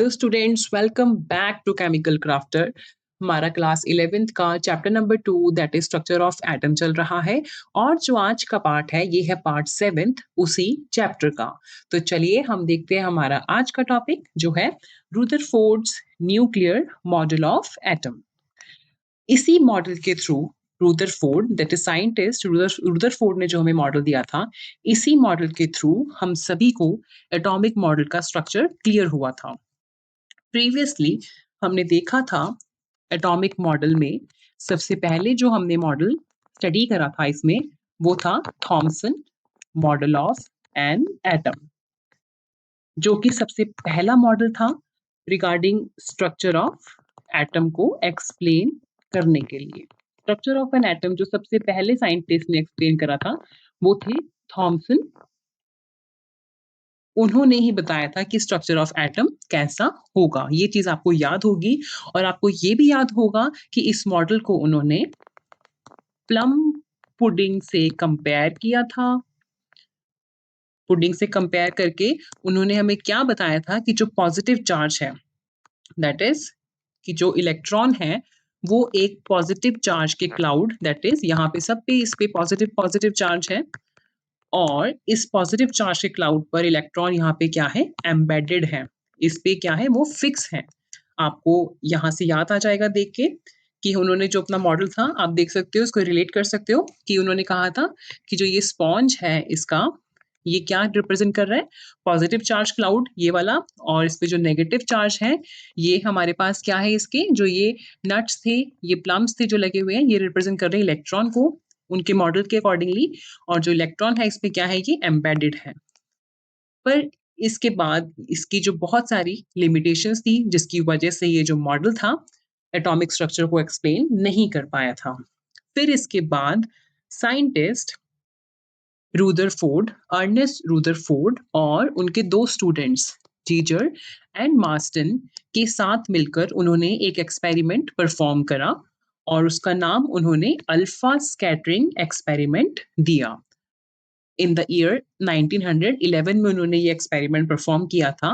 Hello students, welcome back to chemical crafter. हमारा class 11th का chapter number 2 that is structure of atom चल रहा है और जो आज का पार्ट है ये है पार्ट 7th उसी चैप्टर का। तो चलिए हम देखते हैं हमारा आज का टॉपिक जो है रुदरफोर्ड्स न्यूक्लियर मॉडल ऑफ एटम। इसी मॉडल के through Rutherford that is scientist Rutherford ने जो हमें मॉडल दिया था, इसी मॉडल के थ्रू हम सभी को एटॉमिक मॉडल का स्ट्रक्चर क्लियर हुआ था। प्रीवियसली हमने देखा था एटॉमिक मॉडल में सबसे पहले जो हमने मॉडल स्टडी करा था इसमें वो था Thompson model of an atom, जो कि सबसे पहला मॉडल था रिगार्डिंग स्ट्रक्चर ऑफ एटम को एक्सप्लेन करने के लिए। स्ट्रक्चर ऑफ एन एटम जो सबसे पहले साइंटिस्ट ने एक्सप्लेन करा था वो थे थॉमसन। उन्होंने ही बताया था कि स्ट्रक्चर ऑफ एटम कैसा होगा। ये चीज आपको याद होगी और आपको ये भी याद होगा कि इस मॉडल को उन्होंने प्लम पुडिंग से कंपेयर किया था। पुडिंग से कंपेयर करके उन्होंने हमें क्या बताया था कि जो पॉजिटिव चार्ज है दैट इज कि जो इलेक्ट्रॉन है वो एक पॉजिटिव चार्ज के क्लाउड दैट इज यहाँ पे सब पे इस पे पॉजिटिव पॉजिटिव चार्ज है और इस पॉजिटिव चार्ज के क्लाउड पर इलेक्ट्रॉन यहाँ पे क्या है, एम्बेडेड है। इस पे क्या है, वो फिक्स है। आपको यहाँ से याद आ जाएगा देख के कि उन्होंने जो अपना मॉडल था आप देख सकते हो, उसको रिलेट कर सकते हो कि उन्होंने कहा था कि जो ये स्पॉन्ज है इसका ये क्या रिप्रेजेंट कर रहा है, पॉजिटिव चार्ज क्लाउड ये वाला, और इस पे जो नेगेटिव चार्ज है ये हमारे पास क्या है, इसके जो ये नट्स थे, ये प्लम्स थे जो लगे हुए हैं, ये रिप्रेजेंट कर रहे हैं इलेक्ट्रॉन को उनके मॉडल के अकॉर्डिंगली, और जो इलेक्ट्रॉन है इसमें क्या है, ये एम्बेडेड है। पर इसके बाद इसकी जो बहुत सारी लिमिटेशंस थी जिसकी वजह से ये जो मॉडल था एटॉमिक स्ट्रक्चर को एक्सप्लेन नहीं कर पाया था। फिर इसके बाद साइंटिस्ट रुदरफोर्ड, अर्नेस्ट रुदरफोर्ड और उनके दो स्टूडेंट्स जीजर एंड मार्स्टन के साथ मिलकर उन्होंने एक एक्सपेरिमेंट परफॉर्म करा और उसका नाम उन्होंने अल्फा स्कैटरिंग एक्सपेरिमेंट दिया। इन द ईयर 1911 में उन्होंने ये एक्सपेरिमेंट परफॉर्म किया था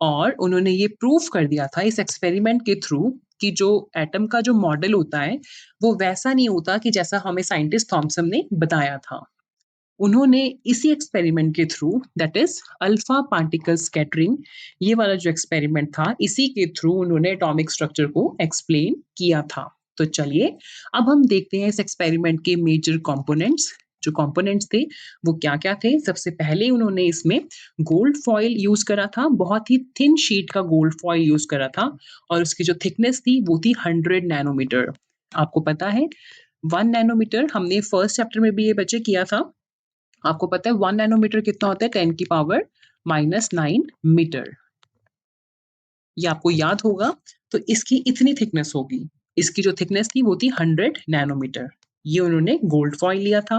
और उन्होंने ये प्रूव कर दिया था इस एक्सपेरिमेंट के थ्रू कि जो एटम का जो मॉडल होता है वो वैसा नहीं होता कि जैसा हमें साइंटिस्ट थॉमसन ने बताया था। उन्होंने इसी एक्सपेरिमेंट के through that is alpha particle scattering, ये वाला जो एक्सपेरिमेंट था इसी के थ्रू उन्होंने एटॉमिक स्ट्रक्चर को एक्सप्लेन किया था। तो चलिए अब हम देखते हैं इस एक्सपेरिमेंट के मेजर कंपोनेंट्स। जो कंपोनेंट्स थे वो क्या क्या थे। सबसे पहले उन्होंने इसमें गोल्ड फॉइल यूज करा था, बहुत ही थिन शीट का गोल्ड फॉइल यूज करा था और उसकी जो थिकनेस थी वो थी 100 नैनोमीटर। आपको पता है 1 नैनोमीटर हमने फर्स्ट चैप्टर में भी ये बच्चे किया था। आपको पता है 1 नैनोमीटर कितना होता है, 10⁻⁹मीटर। ये आपको याद होगा। तो इसकी इतनी थिकनेस होगी, इसकी जो थिकनेस थी वो थी 100 नैनोमीटर। ये उन्होंने गोल्ड फॉइल लिया था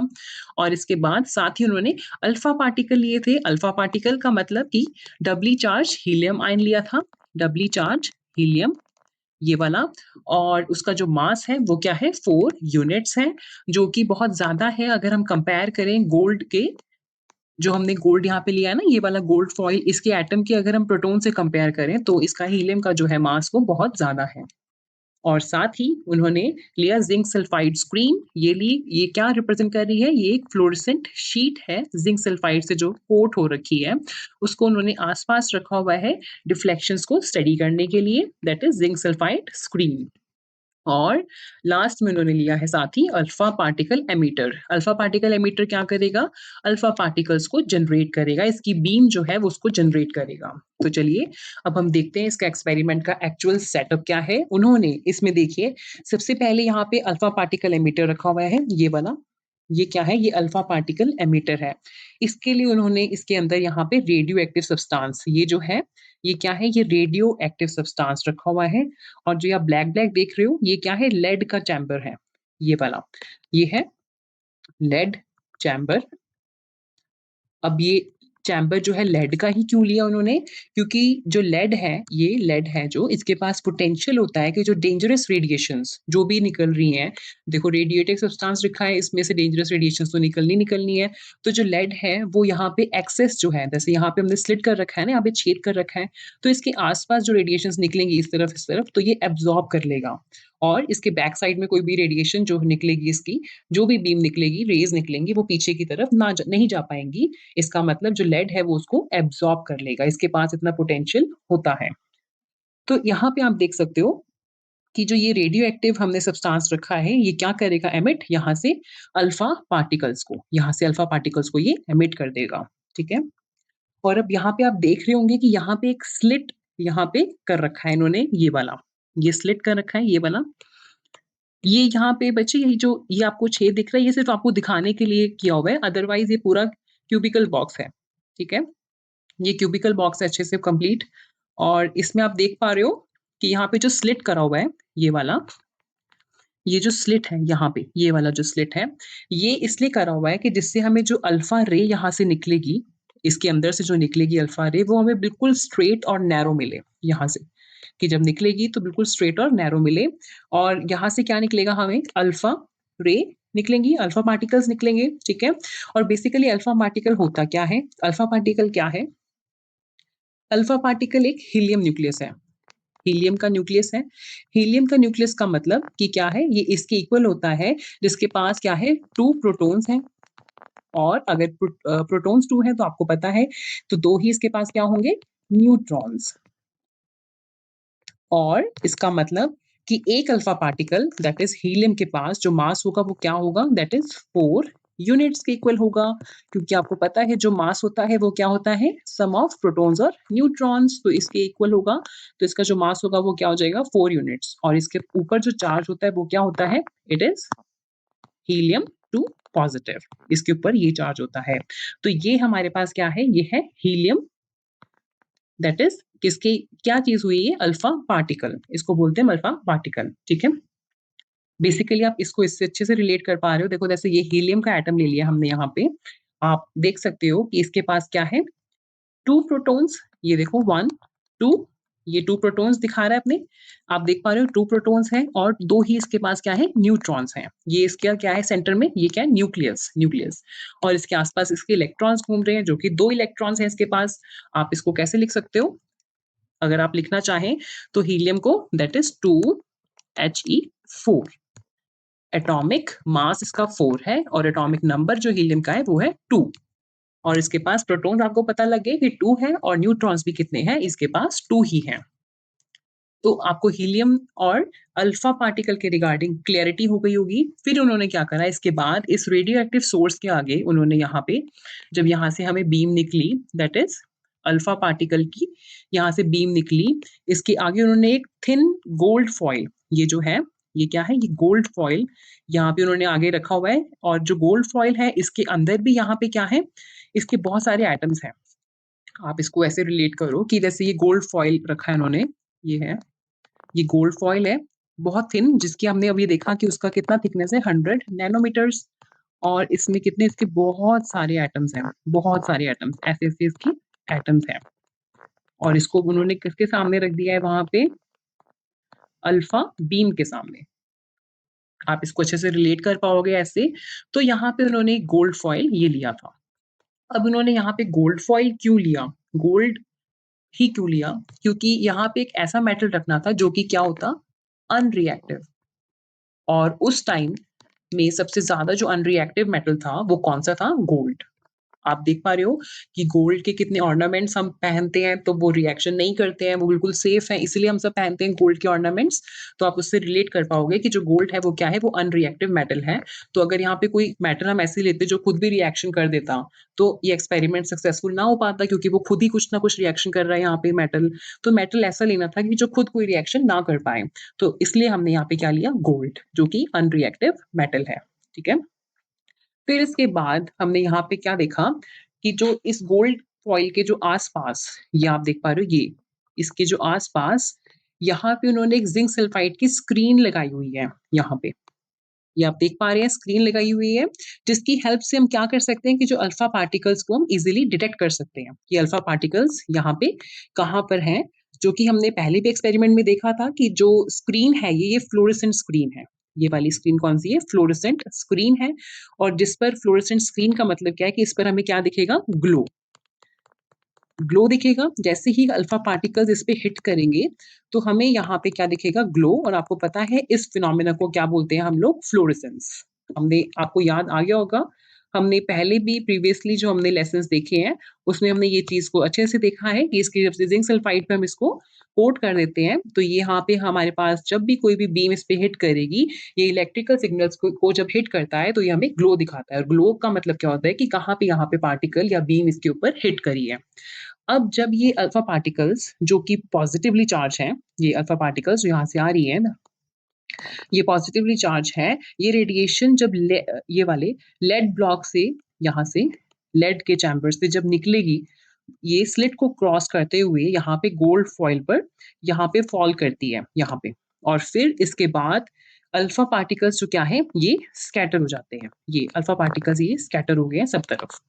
और इसके बाद साथ ही उन्होंने अल्फा पार्टिकल लिए थे। अल्फा पार्टिकल का मतलब कि डबली चार्ज हीलियम आयन लिया था, डबली चार्ज हीलियम ये वाला, और उसका जो मास है वो क्या है, 4 यूनिट्स है, जो कि बहुत ज्यादा है अगर हम कंपेयर करें गोल्ड के। जो हमने गोल्ड यहाँ पे लिया है ना, ये वाला गोल्ड फॉइल, इसके एटम के अगर हम प्रोटॉन से कंपेयर करें तो इसका हीलियम का जो है मास वो बहुत ज्यादा है। और साथ ही उन्होंने लिया जिंक सल्फाइड स्क्रीन, ये ली, ये क्या रिप्रेजेंट कर रही है, ये एक फ्लोरेसेंट शीट है जिंक सल्फाइड से जो कोट हो रखी है, उसको उन्होंने आसपास रखा हुआ है डिफ्लेक्शंस को स्टडी करने के लिए, that is zinc sulphide screen. और लास्ट में उन्होंने लिया है साथ ही alpha particle emitter. Alpha particle emitter क्या करेगा, अल्फा पार्टिकल्स को जनरेट करेगा, इसकी बीम जो है वो उसको जनरेट करेगा। तो चलिए अब हम देखते हैं इसका एक्सपेरिमेंट का एक्चुअल सेटअप क्या है। उन्होंने इसमें देखिए सबसे पहले यहाँ पे अल्फा पार्टिकल एमिटर रखा हुआ है, ये वाला, ये क्या है, ये अल्फा पार्टिकल एमिटर है। इसके लिए उन्होंने इसके अंदर यहाँ पे रेडियो एक्टिव सब्सटेंस, ये जो है ये क्या है, ये रेडियो एक्टिव सब्सटेंस रखा हुआ है। और जो आप ब्लैक ब्लैक देख रहे हो ये क्या है, लेड का चैम्बर है, ये वाला, ये है लेड चैम्बर। अब ये चैम्बर जो है लेड का ही क्यों लिया उन्होंने? क्योंकि जो लेड है, ये लेड है जो, इसके पास पोटेंशियल होता है कि जो डेंजरस रेडिएशंस जो भी निकल रही हैं, देखो रेडिएटिव सब्सटेंस लिखा है, इसमें से डेंजरस रेडिएशंस तो निकलनी है। तो जो लेड है वो यहाँ पे एक्सेस जो है, जैसे यहाँ पे हमने स्लिट कर रखा है ना, यहाँ पे छेद कर रखा है, तो इसके आस-पास जो रेडिएशंस निकलेंगी इस तरफ, तो ये एब्ज़ॉर्ब कर लेगा और इसके बैक साइड में कोई भी रेडिएशन जो निकलेगी इसकी, जो भी बीम निकलेगी, रेज़ निकलेंगी, वो पीछे की तरफ नहीं जा पाएँगी। इसका मतलब जो लेड है वो उसको एब्ज़ॉर्ब कर लेगा, इसके पास इतना पोटेंशियल होता है। तो यहाँ पे आप देख सकते हो कि जो ये रेडियो एक्टिव हमने सब्सटेंस रखा है, ये क्या करेगा एमिट यहाँ से अल्फ़ा पार्टिकल्स को ये एमिट कर देगा, ठीक है? और अब यहाँ पे आप देख रहे होंगे कि यहाँ पे एक स्लिट यहाँ पे कर रखा है इन्होंने ये स्लिट कर रखा है ये वाला। ये यहाँ पे बच्चे ये आपको छेद दिख रहा है, ये सिर्फ़ आपको दिखाने के लिए किया हुआ है, अदरवाइज़ ये पूरा क्यूबिकल बॉक्स है, ठीक है? ये क्यूबिकल बॉक्स है अच्छे से कंप्लीट और इसमें आप देख पा रहे हो कि यहाँ पे जो स्लिट करा हुआ है, ये वाला, ये जो स्लिट है यहाँ पे, ये वाला जो स्लिट है, ये इसलिए करा हुआ है कि जिससे हमें जो अल्फ़ा रे यहाँ से निकलेगी, इसके अंदर से जो निकलेगी अल्फ़ा रे, वो हमें बिल्कुल स्ट्रेट और नैरो मिले यहाँ से, कि जब निकलेगी तो बिल्कुल स्ट्रेट और नैरो मिले और यहाँ से क्या निकलेगा हमें अल्फ़ा रे निकलेंगी, अल्फ़ा पार्टिकल्स निकलेंगे, ठीक है? और बेसिकली अल्फ़ा पार्टिकल होता क्या है? अल्फ़ा पार्टिकल क्या है? अल्फा पार्टिकल एक हीलियम न्यूक्लियस है। हीलियम का न्यूक्लियस है। हीलियम का न्यूक्लियस का मतलब कि क्या है? ये इसके इक्वल होता है जिसके पास क्या है 2 प्रोटॉन्स हैं और अगर प्रोटॉन्स 2 हैं तो आपको पता है तो 2 ही इसके पास क्या होंगे? न्यूट्रॉन्स। और इसका मतलब कि एक alpha particle that is helium के पास जो मास होगा वो क्या होगा? दैट इज़ 4 यूनिट्स के इक्वल होगा क्योंकि आपको पता है जो मास होता है वो क्या होता है? सम ऑफ प्रोटॉन्स और न्यूट्रॉन्स तो इसके इक्वल होगा। तो इसका जो मास होगा वो क्या हो जाएगा? 4 यूनिट्स और इसके ऊपर जो चार्ज होता है वो क्या होता है? इट इज़ हीलियम 2 पॉज़िटिव इसके ऊपर ये चार्ज होता है। तो ये हमारे पास क्या है? ये है हीलियम दैट इज़ किसकी क्या चीज़ हुई है? अल्फा पार्टिकल इसको बोलते हैं हम अल्फा पार्टिकल, ठीक है? बेसिकली आप इसको इससे अच्छे से रिलेट कर पा रहे हो। देखो जैसे ये हीलियम का एटम ले लिया हमने यहाँ पे। आप देख सकते हो कि इसके पास क्या है 2 प्रोटॉन्स ये देखो 1, 2 ये 2 प्रोटॉन्स दिखा रहा है अपने। आप देख पा रहे हो 2 प्रोटॉन्स हैं और 2 ही इसके पास क्या है न्यूट्रॉन्स हैं। ये इसका क्या है सेंटर में ये क्या है न्यूक्लियस न्यूक्लियस और इसके आस-पास इसके इलेक्ट्रॉन्स घूम रहे हैं जो कि 2 इलेक्ट्रॉन्स हैं इसके पास। आप इसको कैसे लिख सकते हो? अगर आप लिखना चाहें तो हीलियम को that is 2He4 atomic mass इसका 4 है और एटॉमिक नंबर जो हीलियम का है वो है 2 और इसके पास प्रोटॉन्स आपको पता लग गए कि 2 है और न्यूट्रॉन्स भी कितने हैं इसके पास 2 ही हैं। तो आपको हीलियम और अल्फा पार्टिकल के रिगार्डिंग क्लैरिटी हो गई होगी। फिर उन्होंने क्या करा इसके बाद इस रेडियो एक्टिव सोर्स के आगे उन्होंने यहाँ पे जब यहाँ से हमें बीम निकली दैट इज़ अल्फा पार्टिकल की यहाँ से बीम निकली, इसके आगे उन्होंने एक थिन गोल्ड फॉइल ये जो है, ये क्या है? ये गोल्ड फॉइल यहाँ पे उन्होंने आगे रखा हुआ है और जो गोल्ड फॉइल है इसके अंदर भी यहाँ पे क्या है? इसके बहुत सारे एटम्स हैं। आप इसको ऐसे रिलेट करो कि जैसे ये गोल्ड फॉइल रखा है इन्होंने, ये है। ये गोल्ड फॉइल है, बहुत थिन जिसकी हमने अभी देखा कि उसका कितना थिकनेस है 100 नैनोमीटर्स और इसमें कितने इसके बहुत सारे एटम्स हैं, बहुत सारे एटम्स ऐसे-ऐसे इसकी एटम्स हैं। और इसको उन्होंने किसके सामने रख दिया है वहाँ पे? अल्फा बीम के सामने। आप इसको अच्छे से रिलेट कर पाओगे ऐसे, तो यहाँ पे उन्होंने गोल्ड फॉइल ये लिया था। अब उन्होंने यहाँ पे गोल्ड फॉइल क्यों लिया? गोल्ड ही क्यों लिया? क्योंकि यहाँ पे एक ऐसा मेटल रखना था जो कि क्या होता? अनरिएक्टिव और उस टाइम में सबसे ज़्यादा जो अनरिएक्टिव मेटल था, वो कौन-सा था? गोल्ड। आप देख पा रहे हो कि गोल्ड के कितने ऑर्नामेंट्स हम पहनते हैं, तो वो रिएक्शन नहीं करते हैं, वो बिल्कुल सेफ हैं, इसीलिए हम सब पहनते हैं गोल्ड के ऑर्नामेंट्स। तो आप उससे रिलेट कर पाओगे कि जो गोल्ड है, वो क्या है? वो अनरिएक्टिव मेटल है। तो अगर यहाँ पे कोई मेटल हम ऐसे लेते जो खुद भी रिएक्शन कर देता, तो ये एक्सपेरिमेंट सक्सेसफुल ना हो पाता क्योंकि वो खुद ही कुछ ना कुछ रिएक्शन कर रहा है यहाँ पे मेटल। तो मेटल ऐसा लेना था कि जो खुद कोई रिएक्शन ना कर पाए। तो इसलिए हमने यहाँ पे क्या लिया? गोल्ड, जो कि अनरिएक्टिव मेटल है। ठीक है? फिर इसके बाद हमने यहाँ पे क्या देखा कि जो इस गोल्ड फॉइल के जो आस-पास, ये आप देख पा रहे हो ये, इसके जो आस-पास यहाँ पे उन्होंने एक ज़िंक सल्फाइड की स्क्रीन लगाई हुई है, यहाँ पे। ये आप देख पा रहे हैं स्क्रीन लगाई हुई है, जिसकी हेल्प से हम क्या कर सकते हैं कि जो अल्फा पार्टिकल्स को हम इज़िली डिटेक्ट कर सकते हैं। ये अल्फा पार्टिकल्स यहाँ पे कहाँ पर हैं, जो कि हमने पहले भी एक्सपेरिमेंट में देखा था कि जो स्क्रीन है ये फ्लोरेसेंट स्क्रीन है। ये वाली स्क्रीन कौन-सी है? फ्लोरेसेंट स्क्रीन है और जिस पर फ्लोरेसेंट स्क्रीन का मतलब क्या है कि इस पर हमें क्या दिखेगा? ग्लो। ग्लो दिखेगा, जैसे ही अल्फा पार्टिकल्स इस पे हिट करेंगे, तो हमें यहाँ पे क्या दिखेगा? ग्लो और आपको पता है इस फिनोमेना को क्या बोलते हैं हम लोग? फ्लोरेसेंस। हमने आपको याद आ गया होगा, हमने पहले भी प्रीवियसली जो हमने लेसन्स देखे हैं, उसमें हमने ये चीज़ को अच्छे से देखा है कि इसकी जब ज़िंक सल्फाइड पे हम इसको कोट कर देते हैं, तो ये यहाँ पे हमारे पास जब भी कोई भी बीम इस पे हिट करेगी, ये इलेक्ट्रिकल सिग्नल्स को जब हिट करता है, तो ये हमें ग्लो दिखाता है और ग्लो का मतलब क्या होता है कि कहाँ पे यहाँ पे पार्टिकल या बीम इसके ऊपर हिट करी है। अब जब ये अल्फा पार्टिकल्स जो कि पॉजिटिवली चार्ज हैं, ये अल्फा पार्टिकल्स जो यहाँ से आ रही हैं ना, ये पॉजिटिवली चार्ज है, ये रेडिएशन जब ये वाले लेड ब्लॉक से यहाँ से लेड के चैम्बर से जब निकलेगी, ये स्लिट को क्रॉस करते हुए यहाँ पे गोल्ड फॉइल पर यहाँ पे फॉल करती है, यहाँ पे। और फिर इसके बाद अल्फा पार्टिकल्स जो क्या है, ये स्कैटर हो जाते हैं। ये अल्फा पार्टिकल्स ये स्कैटर हो गए हैं सब तरफ।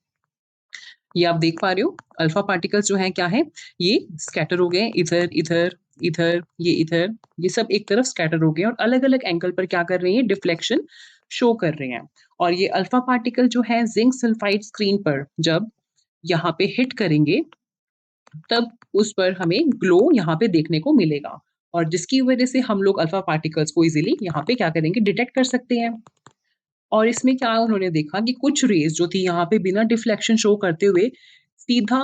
ये आप देख पा रहे हो अल्फा पार्टिकल्स जो हैं क्या है ये स्कैटर हो गए हैं इधर इधर इधर ये सब एक तरफ स्कैटर हो गए हैं और अलग अलग एंगल पर क्या कर रहे हैं डिफ्लेक्शन शो कर रहे हैं और ये अल्फा पार्टिकल जो है जिंक सल्फाइड स्क्रीन पर जब यहाँ पे हिट करेंगे तब उस पर हमें ग्लो यहाँ पे देखने को मिलेगा और जिसकी वजह से हम लोग अल्फा पार्टिकल्स को इजीली यहाँ पे क्या करेंगे डिटेक्ट कर सकते हैं और इसमें क्या उन्होंने देखा कि कुछ रेज़ जो थी यहाँ पे बिना डिफ्लेक्शन शो करते हुए, सीधा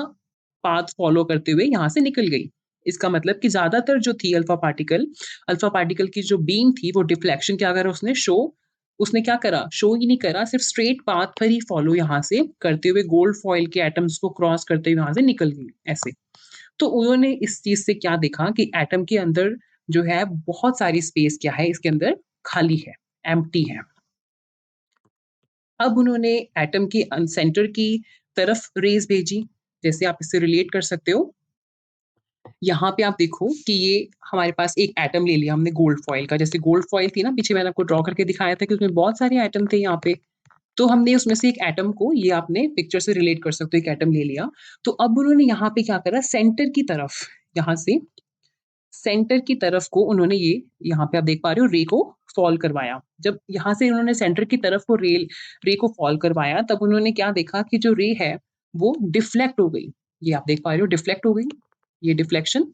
पाथ फ़ॉलो करते हुए यहाँ से निकल गई। इसका मतलब कि ज़्यादातर जो थी अल्फ़ा पार्टिकल की जो बीम थी वो डिफ्लेक्शन क्या करा उसने क्या करा, शो ही नहीं करा, सिर्फ़ स्ट्रेट पाथ पर ही फ़ॉलो यहाँ से करते हुए गोल्ड फॉइल के एटम्स को क्रॉस करते हुए यहाँ से निकल गई, ऐसे। तो उन्होंने इस चीज़ से क्या देखा कि एटम के अंदर जो है बहुत सारी स्पेस क्या है इसके अंदर खाली है, एम्प्टी है। अब उन्होंने एटम की सेंटर की तरफ रेज़ भेजी, जैसे आप इससे रिलेट कर सकते हो। यहाँ पे आप देखो कि ये हमारे पास एक एटम ले लिया हमने गोल्ड फॉइल का, जैसे गोल्ड फॉइल थी ना पीछे मैंने आपको ड्रॉ करके दिखाया था कि उसमें बहुत सारे एटम थे यहाँ पे। तो हमने उसमें से एक एटम को ये आपने पिक्चर से रिलेट कर सकते हो, एक एटम ले लिया। तो अब उन्होंने यहाँ पे क्या करा सेंटर की तरफ, यहाँ से सेंटर की तरफ को उन्होंने ये यहाँ पे आप देख पा रहे हो रे को फॉल करवाया। जब यहाँ से उन्होंने सेंटर की तरफ को रे को फॉल करवाया तब उन्होंने क्या देखा कि जो रे है वो डिफ्लेक्ट हो गई। ये आप देख पा रहे हो डिफ्लेक्ट हो गई। ये डिफ्लेक्शन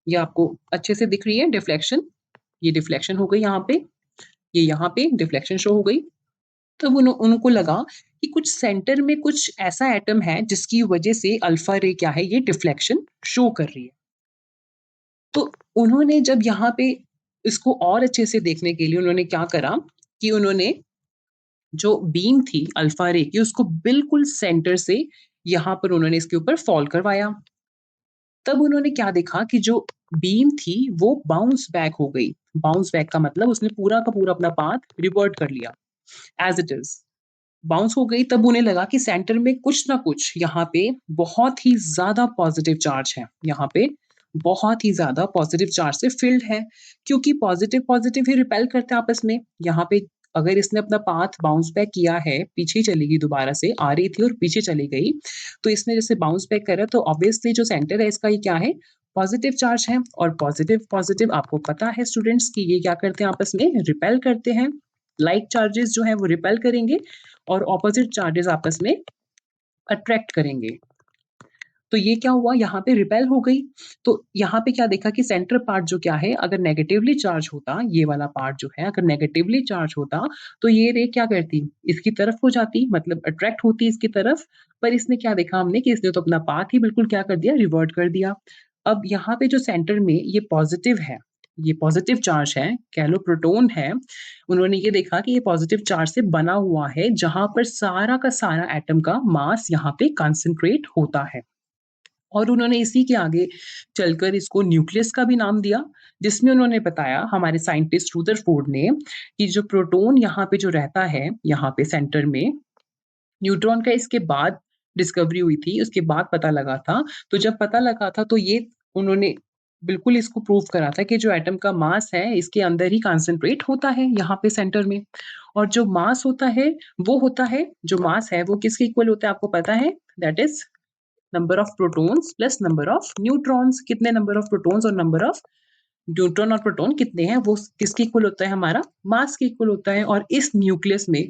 ये आपको अच्छे से दिख रही है डिफ्लेक्शन। ये डिफ्लेक्शन हो गई यहाँ पे, ये यहाँ पे डिफ्लेक्शन शो हो गई। तब उनको लगा कि कुछ सेंटर में कुछ ऐसा एटम है जिसकी वजह से अल्फा रे क्या है ये डिफ्लेक्शन शो कर रही है। तो उन्होंने जब यहाँ पे इसको और अच्छे से देखने के लिए उन्होंने क्या करा कि उन्होंने जो बीम थी अल्फा रे की उसको बिल्कुल सेंटर से यहाँ पर उन्होंने इसके ऊपर फॉल करवाया। तब उन्होंने क्या देखा कि जो बीम थी वो बाउंस बैक हो गई। बाउंस बैक का मतलब उसने पूरा का पूरा अपना पाथ रिवर्ट कर लिया एज़ इट इज़। बाउंस हो गई तब उन्हें लगा कि सेंटर में कुछ ना कुछ यहाँ पे बहुत ही ज़्यादा पॉज़िटिव चार्ज है। यहाँ पे बहुत ही ज़्यादा पॉज़िटिव चार्ज से फ़िल्ड है, क्योंकि पॉज़िटिव ही रिपेल करते हैं आपस में। यहाँ पे अगर इसने अपना पाथ बाउंस बैक किया है, पीछे चली गई दोबारा से, आ रही थी और पीछे चली गई, तो इसने जैसे बाउंस बैक करा तो ऑब्वियसली जो सेंटर है इसका ये क्या है? पॉज़िटिव चार्ज है और पॉज़िटिव आपको पता है स्टूडेंट्स कि ये क्या करते हैं आपस में रिपेल करते हैं। लाइक चार्जेस जो हैं वो रिपेल करेंगे और ऑपोजिट चार्जेस आपस में अट्रैक्ट करेंगे। तो ये क्या हुआ यहाँ पे रिपेल हो गई। तो यहाँ पे क्या देखा कि सेंटर पार्ट जो क्या है अगर नेगेटिवली चार्ज होता, ये वाला पार्ट जो है अगर नेगेटिवली चार्ज होता, तो ये रे क्या करती? इसकी तरफ को जाती मतलब अट्रैक्ट होती इसकी तरफ। पर इसने क्या देखा हमने कि इसने तो अपना पाथ ही बिल्कुल क्या कर दिया रिवर्ट कर दिया। अब यहाँ पे जो सेंटर में ये पॉज़िटिव है, ये पॉज़िटिव चार्ज है, कह लो प्रोटॉन है। उन्होंने ये देखा कि ये पॉज़िटिव चार्ज से बना हुआ है जहाँ पर सारा का सारा एटम का मास यहाँ पे कंसंट्रेट होता है। और उन्होंने इसी के आगे चलकर इसको न्यूक्लियस का भी नाम दिया, जिसमें उन्होंने बताया हमारे साइंटिस्ट रदरफोर्ड ने कि जो प्रोटॉन यहाँ पे जो रहता है, यहाँ पे सेंटर में, न्यूट्रॉन का इसके बाद डिस्कवरी हुई थी, उसके बाद पता लगा था। तो जब पता लगा था तो ये उन्होंने बिल्कुल इसको प्रूव करा था कि जो एटम का मास है, इसके अंदर ही कंसंट्रेट होता है, यहाँ पे सेंटर में। और जो मास होता है, वो होता है जो मास है, वो किसके इक्वल होता है आपको पता है? That is number of protons plus number of neutrons. कितने नंबर ऑफ प्रोटॉन्स और नंबर ऑफ न्यूट्रॉन और प्रोटॉन कितने हैं, वो किसके इक्वल होता है? हमारा मास के इक्वल होता है। और इस न्यूक्लियस में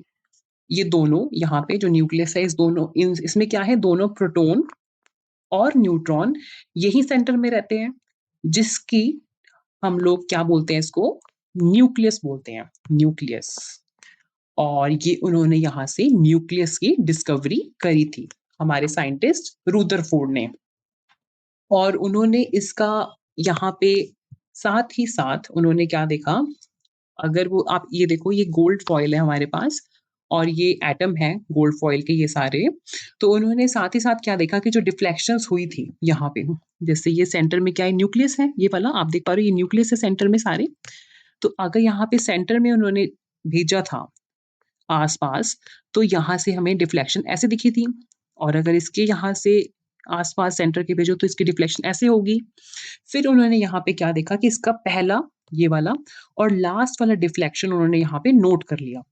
ये दोनों यहाँ पे जो न्यूक्लियस है, इस दोनों इसमें क्या है? दोनों प्रोटॉन और न्यूट्रॉन यही सेंटर में रहते हैं, जिसकी हम लोग क्या बोलते हैं इसको? न्यूक्लियस बोलते हैं, न्यूक्लियस। और ये उन्होंने यहाँ से न्यूक्लियस की डिस्कवरी करी थी, हमारे साइंटिस्ट रुदरफोर्ड ने। और उन्होंने इसका यहाँ पे साथ ही साथ उन्होंने क्या देखा, अगर वो आप ये देखो, ये गोल्ड फॉइल है हमारे पास और ये एटम है गोल्ड फॉइल के ये सारे। तो उन्होंने साथ ही साथ क्या देखा कि जो डिफ्लेक्शंस हुई थी यहाँ पे, जैसे ये सेंटर में क्या है? न्यूक्लियस है, ये वाला आप देख पा रहे हो, ये न्यूक्लियस है सेंटर में सारे। तो अगर यहाँ पे सेंटर में उन्होंने भेजा था आस-पास, तो यहाँ से हमें डिफ्लेक्शन ऐसे दिखी थी। और अगर इसके यहाँ से आस-पास सेंटर के भेजो तो इसकी डिफ्लेक्शन ऐसे होगी। फिर उन्होंने यहाँ पे क्या देखा कि इसका पहला ये वाला और लास्ट वाला डिफ्लेक्शन उन्होंने यहाँ पे नोट कर लिया।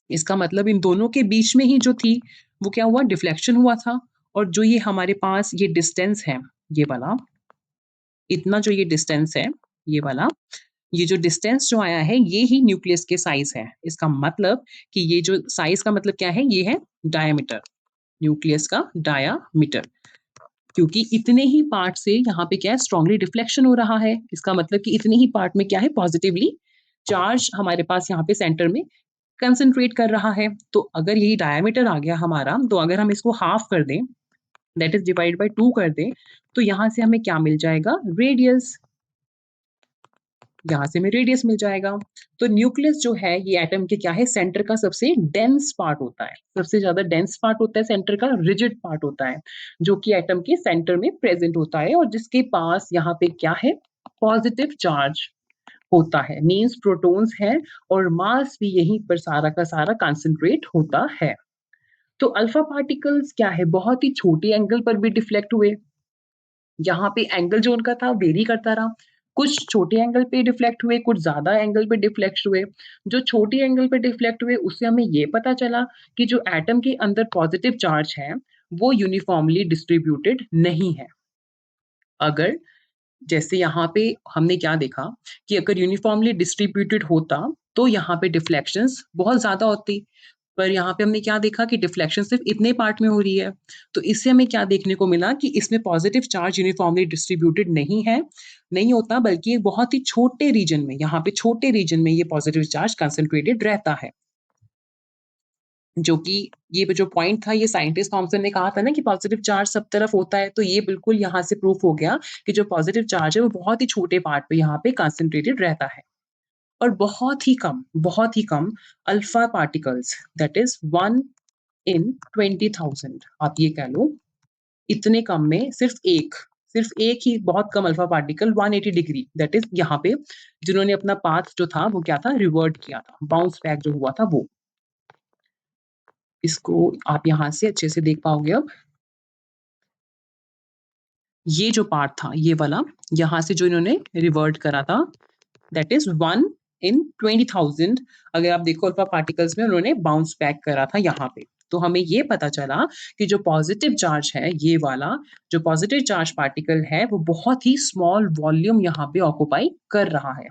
इसका मतलब इन दोनों के बीच में ही जो थी, वो क्या हुआ? डिफ्लेक्शन हुआ था। और जो ये हमारे पास ये डिस्टेंस है, ये वाला, इतना जो ये डिस्टेंस है, ये वाला, ये जो डिस्टेंस जो आया है, ये ही न्यूक्लियस के साइज़ है। इसका मतलब कि ये जो साइज़ का मतलब क्या है? ये है डायामीटर, न्यूक्लियस का डायामीटर। क्योंकि इतने ही पार्ट से यहाँ पे क्या है? स्ट्रांगली डिफ्लेक्शन हो रहा है। इसका मतलब कि इतने ही पार्ट में क्या है? पॉजिटिवली चार्ज हमारे पास यहाँ पे सेंटर में कंसंट्रेट कर रहा है। तो अगर यही डायामीटर आ गया हमारा, तो अगर हम इसको हाफ कर दें, दैट इज़ डिवाइड बाय 2 कर दें, तो यहाँ से हमें क्या मिल जाएगा? रेडियस। यहाँ से हमें रेडियस मिल जाएगा। तो न्यूक्लियस जो है, ये एटम के क्या है? सेंटर का सबसे डेंस पार्ट होता है। सबसे ज़्यादा डेंस पार्ट होता है सेंटर का, रिजिड पार्ट होता है, जो कि एटम के सेंटर में प्रेज़ेंट होता है और जिसके पास यहाँ पे क्या है? पॉज़िटिव चार्ज होता है। मीन्स प्रोटॉन्स हैं और मास भी यहीं पर सारा का सारा कंसंट्रेट होता है। तो अल्फा पार्टिकल्स क्या है? बहुत ही छोटे एंगल पर भी डिफ्लेक्ट हुए। यहाँ पे एंगल जो उनका था वेरी करता रहा। कुछ छोटे एंगल पे डिफ्लेक्ट हुए, कुछ ज़्यादा एंगल पे डिफ्लेक्ट हुए। जो छोटे एंगल पे डिफ्लेक्ट हुए, उससे हमें ये पता चला कि जो एटम के अंदर पॉजिटिव चार्ज है, वो यूनिफ़ॉर्मली डिस्ट्रीब्यूटेड नहीं है। अगर जैसे यहाँ पे हमने क्या देखा कि अगर यूनिफ़ॉर्मली डिस्ट्रीब्यूटेड होता, तो यहाँ पे डिफ्लेक्शंस बहुत ज़्यादा होती। पर यहाँ पे हमने क्या देखा कि डिफ्लेक्शन सिर्फ़ इतने पार्ट में हो रही है। तो इससे हमें क्या देखने को मिला कि इसमें पॉज़िटिव चार्ज यूनिफ़ॉर्मली डिस्ट्रीब्यूटेड नहीं है, नहीं होता, बल्कि एक बहुत ही छोटे रीजन में, यहाँ पे छोटे रीजन में ये पॉज़िटिव चार्ज कंसंट्रेटेड रहता है। जो कि ये जो पॉइंट था, ये साइंटिस्ट थॉमसन ने कहा था ना कि पॉज़िटिव चार्ज सब तरफ होता है, तो ये बिल्कुल यहाँ से प्रूफ हो गया कि जो पॉज़िटिव चार्ज है, वो बहुत ही छोटे पार्ट पे यहाँ पे कंसंट्रेटेड रहता है। और बहुत ही कम अल्फा पार्टिकल्स, दैट इज़ 1 इन 20,000 आप ये कह लो, इतने कम में सिर्फ़ एक ही बहुत कम alpha particle 180 degree, that is यहाँ पे जिन्होंने अपना पाथ जो था, वो क्या था? रिवर्ट किया था, बाउंस बैक जो हुआ था वो। इसको आप यहाँ से अच्छे से देख पाओगे अब। ये जो पार्ट था, ये वाला, यहाँ से जो इन्होंने रिवर्ट करा था, दैट इज़ 1 इन 20,000। अगर आप देखो अल्फा पार्टिकल्स में उन्होंने बाउंस बैक करा था यहाँ पे। तो हमें ये पता चला कि जो पॉज़िटिव चार्ज है, ये वाला, जो पॉज़िटिव चार्ज पार्टिकल है, वो बहुत ही स्मॉल वॉल्यूम यहाँ पे ऑक्यूपाई कर रहा है।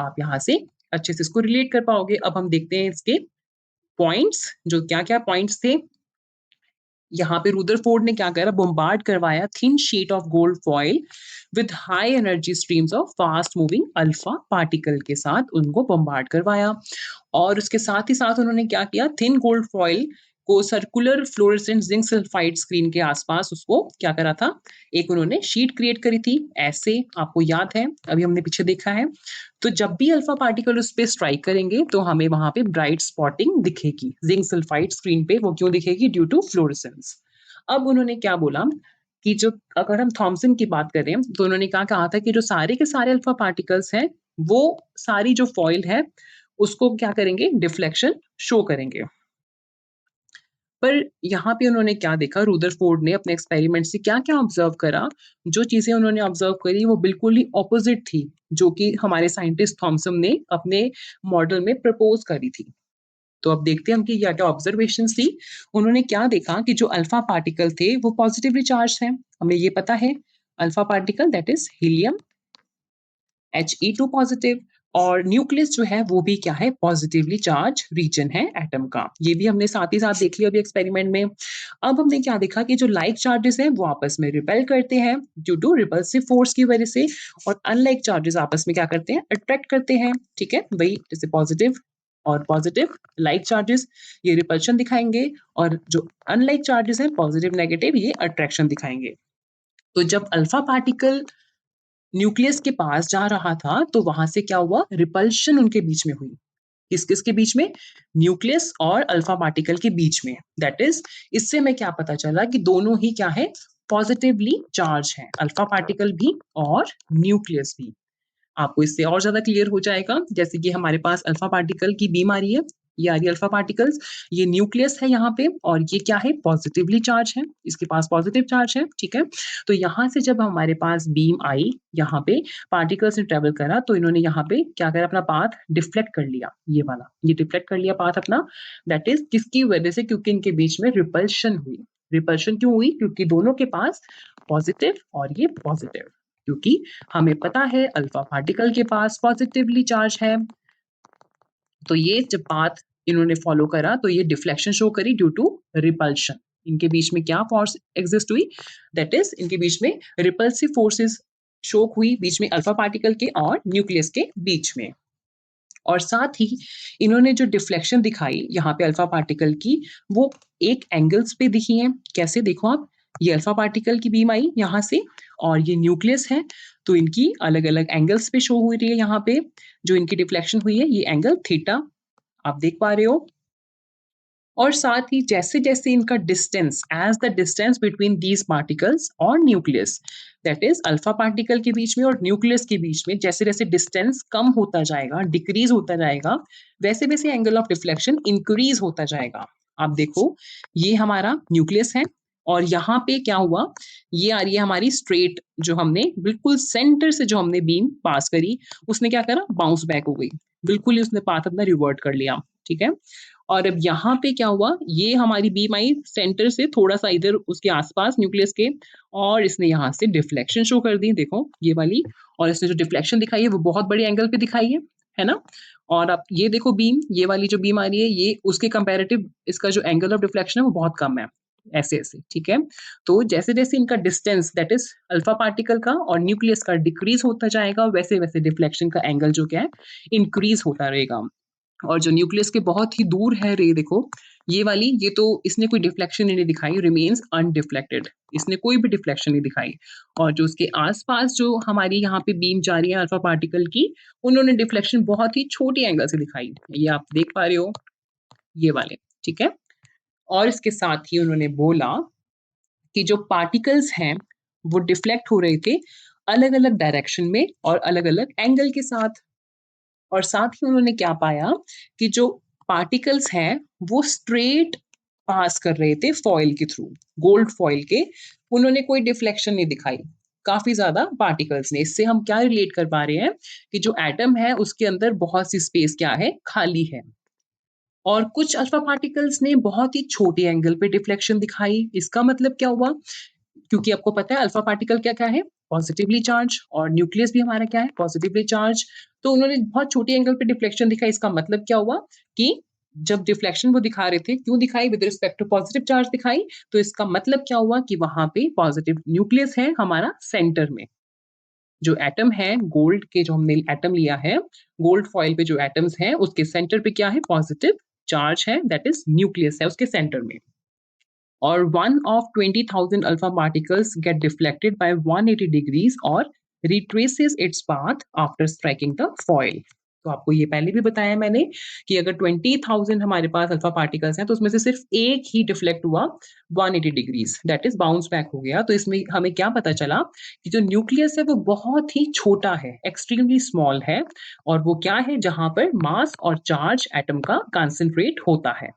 आप यहाँ से अच्छे से इसको रिलेट कर पाओगे। अब हम देखते हैं इसके पॉइंट्स, जो क्या-क्या पॉइंट्स थे। यहाँ पे रुदरफोर्ड ने क्या करा, बॉम्बार्ड करवाया thin sheet of gold foil with high energy streams of fast moving alpha particle के साथ उनको बॉम्बार्ड करवाया। और उसके साथ ही साथ उन्होंने क्या किया, थिन गोल्ड फॉइल को circular fluorescent zinc sulphide screen के आसपास उसको क्या करा था, एक उन्होंने शीट क्रिएट करी थी ऐसे, आपको याद है, अभी हमने पीछे देखा है। तो जब भी अल्फा पार्टिकल उस पे स्ट्राइक करेंगे, तो हमें वहां पे ब्राइट स्पॉटिंग दिखेगी जिंक सल्फाइड स्क्रीन पे। वो क्यों दिखेगी? Due to fluorescence. अब उन्होंने क्या बोला कि जो, अगर हम थॉमसन की बात करें, तो उन्होंने क्या कहा था कि जो सारे के सारे अल्फा पार्टिकल्स हैं, वो सारी जो फॉइल है, उसको क्या करेंगे? डिफ्लेक्शन शो करेंगे। पर यहाँ पे उन्होंने क्या देखा, रुदरफोर्ड ने अपने एक्सपेरिमेंट से क्या-क्या ऑब्ज़र्व करा, जो चीज़ें उन्होंने ऑब्ज़र्व करी वो बिल्कुल ही ऑपोज़िट थी, जो कि हमारे साइंटिस्ट थॉमसन ने अपने मॉडल में प्रपोज़ करी थी। तो अब देखते हैं उनकी क्या-क्या ऑब्ज़र्वेशंस थी। उन्होंने क्या देखा कि जो अल्फ़ा पार्टिकल थे वो पॉज़िटिवली चार्ज्ड हैं, हमें ये पता है। Alpha particle that is helium He2 positive, और न्यूक्लियस जो है वो भी क्या है, पॉजिटिवली चार्ज रीजन है एटम का। ये भी हमने साथ ही साथ देख लिया अभी एक्सपेरिमेंट में। अब हमने क्या देखा कि जो लाइक चार्जेस हैं वो आपस में रिपेल करते हैं ड्यू टू रिपल्सिव फोर्स की वजह से, और अनलाइक चार्जेस आपस में क्या करते हैं, अट्रैक्ट करते हैं। ठीक है, वही जैसे पॉजिटिव और पॉजिटिव लाइक चार्जेस ये रिपल्शन दिखाएंगे, और जो अनलाइक चार्जेस हैं पॉजिटिव नेगेटिव ये अट्रैक्शन दिखाएंगे। तो जब अल्फा पार्टिकल न्यूक्लियस के पास जा रहा था, तो वहाँ से क्या हुआ, रिपल्शन उनके बीच में हुई। किस-किस के बीच में? न्यूक्लियस और अल्फा पार्टिकल के बीच में। दैट इज़, इससे हमें क्या पता चला कि दोनों ही क्या है, पॉजिटिवली चार्ज हैं, अल्फा पार्टिकल भी और न्यूक्लियस भी। आपको इससे और ज़्यादा क्लियर हो जाएगा, जैसे कि हमारे पास अल्फा पार्टिकल की बीम आ रही है, ये आ रही है अल्फा पार्टिकल्स, ये न्यूक्लियस है यहाँ पे, और ये क्या है, पॉजिटिवली चार्ज है, इसके पास पॉजिटिव चार्ज है, ठीक है? तो यहाँ से जब हमारे पास बीम आई, यहाँ पे पार्टिकल्स ने ट्रैवल करा, तो इन्होंने यहाँ पे क्या करा, अपना पाथ डिफ्लेक्ट कर लिया, ये वाला, ये डिफ्लेक्ट कर लिया पाथ अपना, दैट इज़ किसकी वजह से, क्योंकि इनके बीच में रिपल्शन हुई। रिपल्शन क्यों हुई? क्योंकि दोनों के पास पॉजिटिव और ये पॉजिटिव, क्योंकि हमें पता है अल्फा पार्टिकल के पास पॉजिटिवली चार्ज है, तो ये जब पाथ इन्होंने फॉलो करा तो ये डिफ्लेक्शन शो करी ड्यू टू रिपल्शन। इनके बीच में क्या फोर्स एग्जिस्ट हुई, दैट इज इनके बीच में रिपल्सिव फोर्सेस शो हुई, बीच में अल्फा पार्टिकल के और न्यूक्लियस के बीच में। और साथ ही इन्होंने जो डिफ्लेक्शन दिखाई यहाँ पे अल्फा पार्टिकल की, वो एक एंगल्स पे दिखी है। कैसे, देखो आप, ये अल्फा पार्टिकल की बीम आई यहाँ से, और ये न्यूक्लियस है, तो इनकी अलग अलग एंगल्स पे शो हो रही है। यहाँ पे जो इनकी डिफ्लेक्शन हुई है, ये एंगल थीटा आप देख पा रहे हो, और साथ ही जैसे-जैसे इनका distance, as the distance between these particles और nucleus, that is alpha particle के बीच में और न्यूक्लियस के बीच में जैसे-जैसे डिस्टेंस कम होता जाएगा, डिक्रीज़ होता जाएगा, वैसे-वैसे एंगल ऑफ डिफ्लेक्शन इंक्रीज़ होता जाएगा। आप देखो, ये हमारा न्यूक्लियस है, और यहाँ पे क्या हुआ, ये आ रही है हमारी स्ट्रेट, जो हमने बिल्कुल सेंटर से जो हमने बीम पास करी, उसने क्या करा, बाउंस बैक हो गई। बिल्कुल ही उसने पाथ अपना रिवर्ट कर लिया, ठीक है? और अब यहाँ पे क्या हुआ, ये हमारी बीम आई सेंटर से थोड़ा-सा इधर उसके आस-पास न्यूक्लियस के, और इसने यहाँ से डिफ्लेक्शन शो कर दी, देखो ये वाली, और इसने जो डिफ्लेक्शन दिखाई है वो बहुत बड़े एंगल पे दिखाई है ना? और अब ये देखो बीम, ये वाली जो बीम आ रही है, ये उसके कंपैरेटिव इसका जो एंगल ऑफ डिफ्लेक्शन है वो बहुत कम है, ऐसे-ऐसे, ठीक है? तो जैसे-जैसे इनका distance that is alpha particle का और न्यूक्लियस का डिक्रीज़ होता जाएगा, वैसे-वैसे डिफ्लेक्शन का एंगल जो क्या है, इंक्रीज़ होता रहेगा। और जो न्यूक्लियस के बहुत ही दूर है रे, देखो ये वाली, ये तो इसने कोई डिफ्लेक्शन ही नहीं दिखाई, रिमेन्स अनडिफ्लेक्टेड, इसने कोई भी डिफ्लेक्शन नहीं दिखाई। और जो उसके आसपास जो हमारी यहाँ पे बीम जा रही है अल्फा पार्टिकल की, उन्होंने डिफ्लेक्शन बहुत ही छोटी एंगल से दिखाई, ये आप देख पा रहे हो, ये वाले, ठीक है? और इसके साथ ही उन्होंने बोला कि जो पार्टिकल्स हैं वो डिफ्लेक्ट हो रहे थे अलग अलग डायरेक्शन में और अलग अलग एंगल के साथ। और साथ ही उन्होंने क्या पाया कि जो पार्टिकल्स हैं वो स्ट्रेट पास कर रहे थे फॉयल के थ्रू, गोल्ड फॉयल के, उन्होंने कोई डिफ्लेक्शन नहीं दिखाई, काफी ज्यादा पार्टिकल्स ने। इससे हम क्या रिलेट कर पा रहे हैं कि जो एटम है उसके अंदर बहुत सी स्पेस क्या है, खाली है। और कुछ अल्फा पार्टिकल्स ने बहुत ही छोटे एंगल पे डिफ्लेक्शन दिखाई, इसका मतलब क्या हुआ, क्योंकि आपको पता है अल्फा पार्टिकल क्या-क्या है? पॉजिटिवली चार्ज, और न्यूक्लियस भी हमारा क्या है? Positively charge. तो उन्होंने बहुत छोटे एंगल पे डिफ्लेक्शन दिखाई, इसका मतलब क्या हुआ कि जब डिफ्लेक्शन वो दिखा रहे थे, क्यों दिखाई? With respect to positive charge दिखाई, तो इसका मतलब क्या हुआ कि वहाँ पे पॉजिटिव न्यूक्लियस है हमारा सेंटर में। जो एटम है गोल्ड के, जो हमने एटम लिया है, गोल्ड फॉइल पे जो एटम्स हैं, उसके सेंटर पे क्या है? पॉजिटिव चार्ज है, दैट इज़ न्यूक्लियस है उसके सेंटर में। or one of 20,000 alpha particles get deflected by 180 degrees or retraces its path after striking the foil. तो आपको ये पहले भी बताया मैंने कि अगर 20,000 हमारे पास अल्फा पार्टिकल्स हैं तो उसमें से सिर्फ एक ही डिफ्लेक्ट हुआ 180 degrees, that is bounce back हो गया। तो इसमें हमें क्या पता चला कि जो न्यूक्लियस है वो बहुत ही छोटा है, एक्सट्रीमली स्मॉल है, और वो क्या है, जहां पर मास और चार्ज एटम का कंसंट्रेट होता है।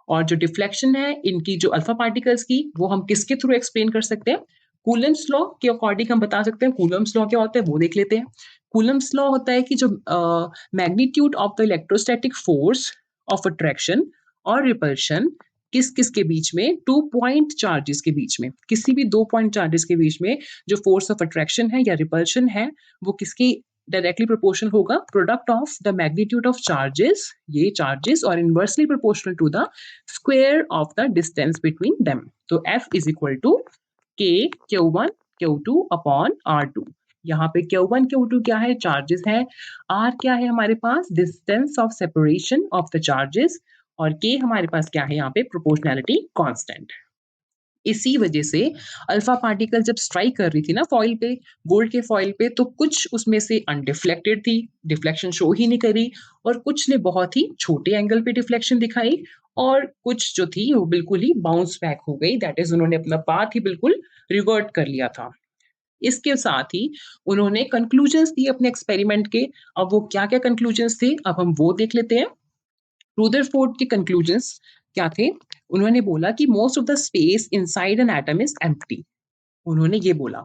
और जो डिफ्लेक्शन है इनकी जो अल्फा पार्टिकल्स की वो हम किसके थ्रू एक्सप्लेन कर सकते हैं? कूलम्ब्स लॉ के अकॉर्डिंग हम बता सकते हैं। कूलम्ब्स लॉ क्या होता है वो देख लेते हैं। कूलम्ब्स लॉ होता है कि जो magnitude of the electrostatic force of attraction और रिपल्शन किस-किस के बीच में 2 पॉइंट चार्जेस के बीच में, किसी भी 2 पॉइंट चार्जेस के बीच में जो फोर्स ऑफ अट्रैक्शन है या रिपल्शन है, वो किसकी डायरेक्टली प्रोपोर्शनल होगा? Product of the magnitude of charges, ये चार्जेस और inversely proportional to the square of the distance between them. तो F is equal to K Q1 Q2 upon R2। यहाँ पे Q1 Q2 क्या है? चार्जेस है। R क्या है हमारे पास? Distance of separation of the charges. और K हमारे पास क्या है यहाँ पे? Proportionality constant. इसी वजह से अल्फा पार्टिकल जब स्ट्राइक कर रही थी ना फॉइल पे, गोल्ड के फॉइल पे, तो कुछ उसमें से अनडिफ्लेक्टेड थी, डिफ्लेक्शन शो ही नहीं करी, और कुछ ने बहुत ही छोटे एंगल पे डिफ्लेक्शन दिखाई, और कुछ जो थी वो बिल्कुल ही बाउंस बैक हो गई, दैट इज उन्होंने अपना पाथ ही बिल्कुल रिवर्ट कर लिया था। इसके साथ ही उन्होंने कंक्लूजन्स दिए अपने एक्सपेरिमेंट के। अब वो क्या-क्या कंक्लूजन्स थे, अब हम वो देख लेते हैं। रुदरफोर्ड के कंक्लूजन्स क्या थे? उन्होंने बोला कि most of the space inside an atom is empty. उन्होंने ये बोला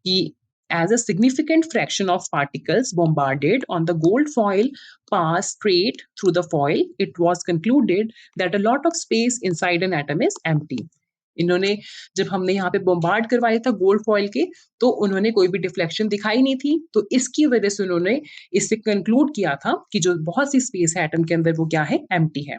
कि as a significant fraction of particles bombarded on the gold foil pass straight through the foil, it was concluded that a lot of space inside an atom is empty. इन्होंने जब हमने यहाँ पे bombard करवाया था गोल्ड फॉइल के, तो उन्होंने कोई भी डिफ्लेक्शन दिखाई नहीं थी, तो इसकी वजह से उन्होंने इससे कंक्लूड किया था कि जो बहुत सी स्पेस है एटम के अंदर वो क्या है? एम्प्टी है।